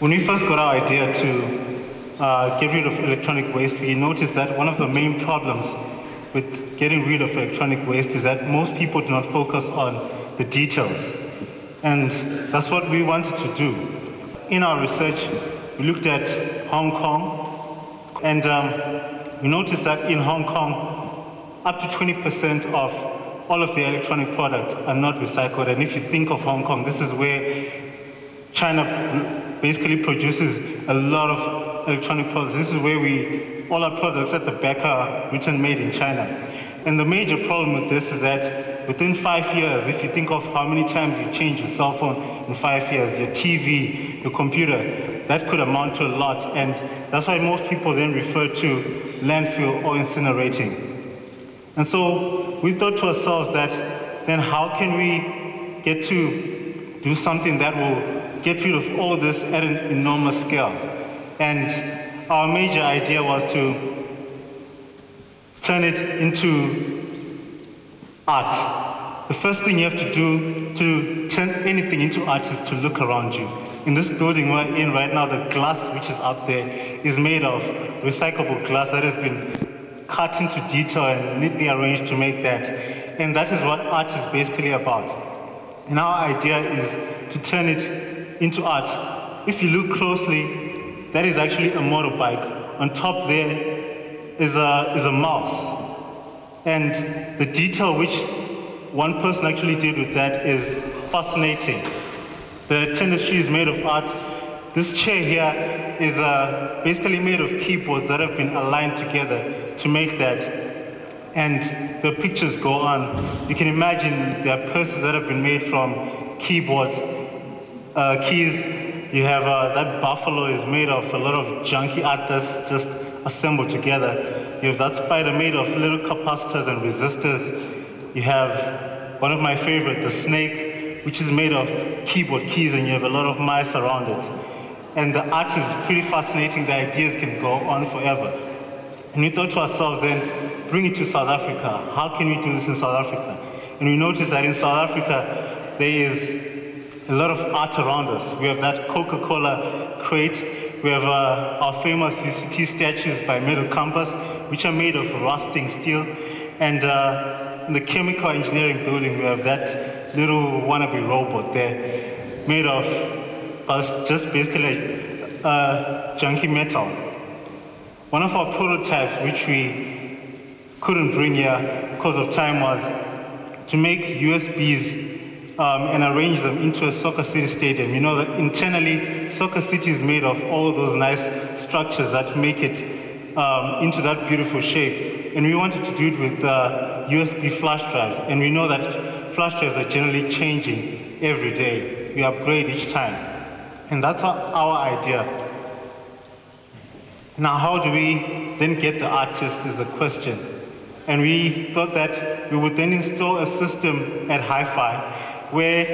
When we first got our idea to get rid of electronic waste, we noticed that one of the main problems with getting rid of electronic waste is that most people do not focus on the details. And that's what we wanted to do. In our research, we looked at Hong Kong, and we noticed that in Hong Kong, up to 20% of all of the electronic products are not recycled. And if you think of Hong Kong, this is where China basically produces a lot of electronic products. This is where all our products at the back are written made in China. And the major problem with this is that within 5 years, if you think of how many times you change your cell phone in 5 years, your TV, your computer, that could amount to a lot. And that's why most people then refer to landfill or incinerating. And so we thought to ourselves that then how can we get to do something that will get rid of all this at an enormous scale? And our major idea was to turn it into art. The first thing you have to do to turn anything into art is to look around you. In this building we're in right now, the glass which is up there is made of recyclable glass that has been cut into detail and neatly arranged to make that. And that is what art is basically about. And our idea is to turn it into art. If you look closely, that is actually a motorbike. On top there is a mouse. And the detail which one person actually did with that is fascinating. The tennis shoe is made of art. This chair here is basically made of keyboards that have been aligned together to make that. And the pictures go on. You can imagine there are purses that have been made from keyboards, keys. You have that buffalo is made of a lot of junky art that's just assembled together. You have that spider made of little capacitors and resistors. You have one of my favorite, the snake, which is made of keyboard keys, and you have a lot of mice around it. And the art is pretty fascinating. The ideas can go on forever. And we thought to ourselves then, bring it to South Africa. How can we do this in South Africa? And we noticed that in South Africa, there is a lot of art around us. We have that Coca-Cola crate. We have our famous UCT statues by Metal Campus, which are made of rusting steel. And in the chemical engineering building, we have that little wannabe robot there, made of just basically junky metal. One of our prototypes, which we couldn't bring here because of time, was to make USBs and arrange them into a Soccer City stadium. You know that internally, Soccer City is made of all those nice structures that make it into that beautiful shape. And we wanted to do it with USB flash drives. And we know that flash drives are generally changing every day. We upgrade each time. And that's our idea. Now, how do we then get the artist is the question. And we thought that we would then install a system at Hi-Fi where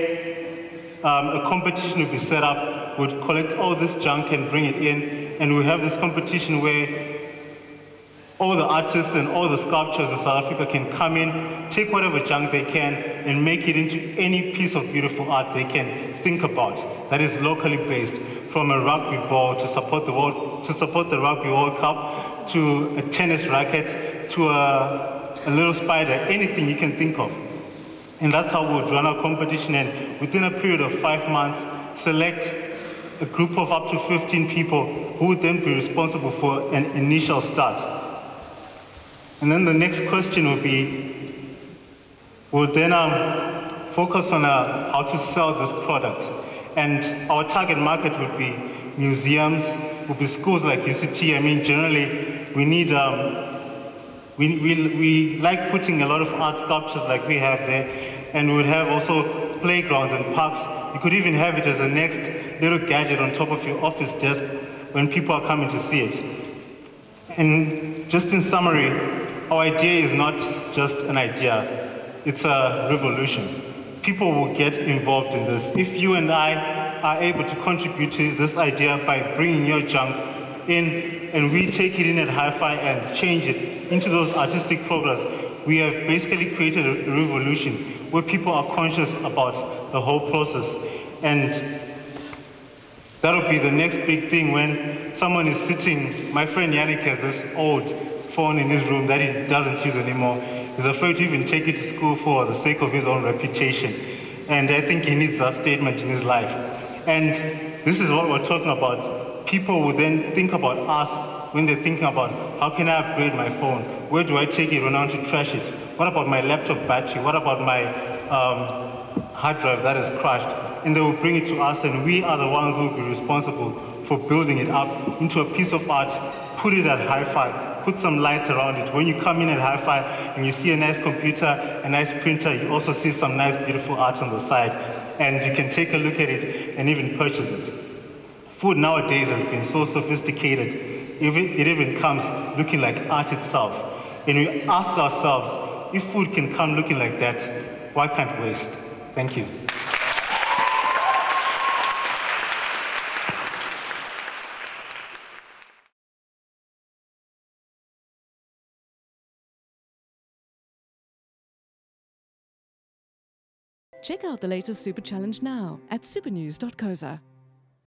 a competition would be set up, would collect all this junk and bring it in, and we have this competition where all the artists and all the sculptors in South Africa can come in, take whatever junk they can, and make it into any piece of beautiful art they can think about that is locally based, from a rugby ball to support the Rugby World Cup, to a tennis racket, to a little spider, anything you can think of. And that's how we would run our competition, and within a period of 5 months, select a group of up to 15 people who would then be responsible for an initial start. And then the next question would be, we'll then focus on how to sell this product. And our target market would be museums, would be schools like UCT. I mean, generally, we need, we like putting a lot of art sculptures like we have there, and we would have also playgrounds and parks. You could even have it as a next little gadget on top of your office desk when people are coming to see it. And just in summary, our idea is not just an idea, it's a revolution. People will get involved in this. If you and I are able to contribute to this idea by bringing your junk in, and we take it in at Hi-Fi and change it into those artistic programs, we have basically created a revolution where people are conscious about the whole process. And That would be the next big thing when someone is sitting. My friend Yannick has this old phone in his room that he doesn't use anymore. He's afraid to even take it to school for the sake of his own reputation. And I think he needs that statement in his life. And this is what we're talking about. People will then think about us when they're thinking about, how can I upgrade my phone? Where do I take it when I want to trash it? What about my laptop battery? What about my hard drive that is crashed? And they will bring it to us, and we are the ones who will be responsible for building it up into a piece of art, put it at hi-fi, put some lights around it. When you come in at hi-fi and you see a nice computer, a nice printer, you also see some nice, beautiful art on the side, and you can take a look at it and even purchase it. Food nowadays has been so sophisticated, it even comes looking like art itself. And we ask ourselves, if food can come looking like that, why can't waste? Thank you. Check out the latest Super Challenge now at supernews.coza.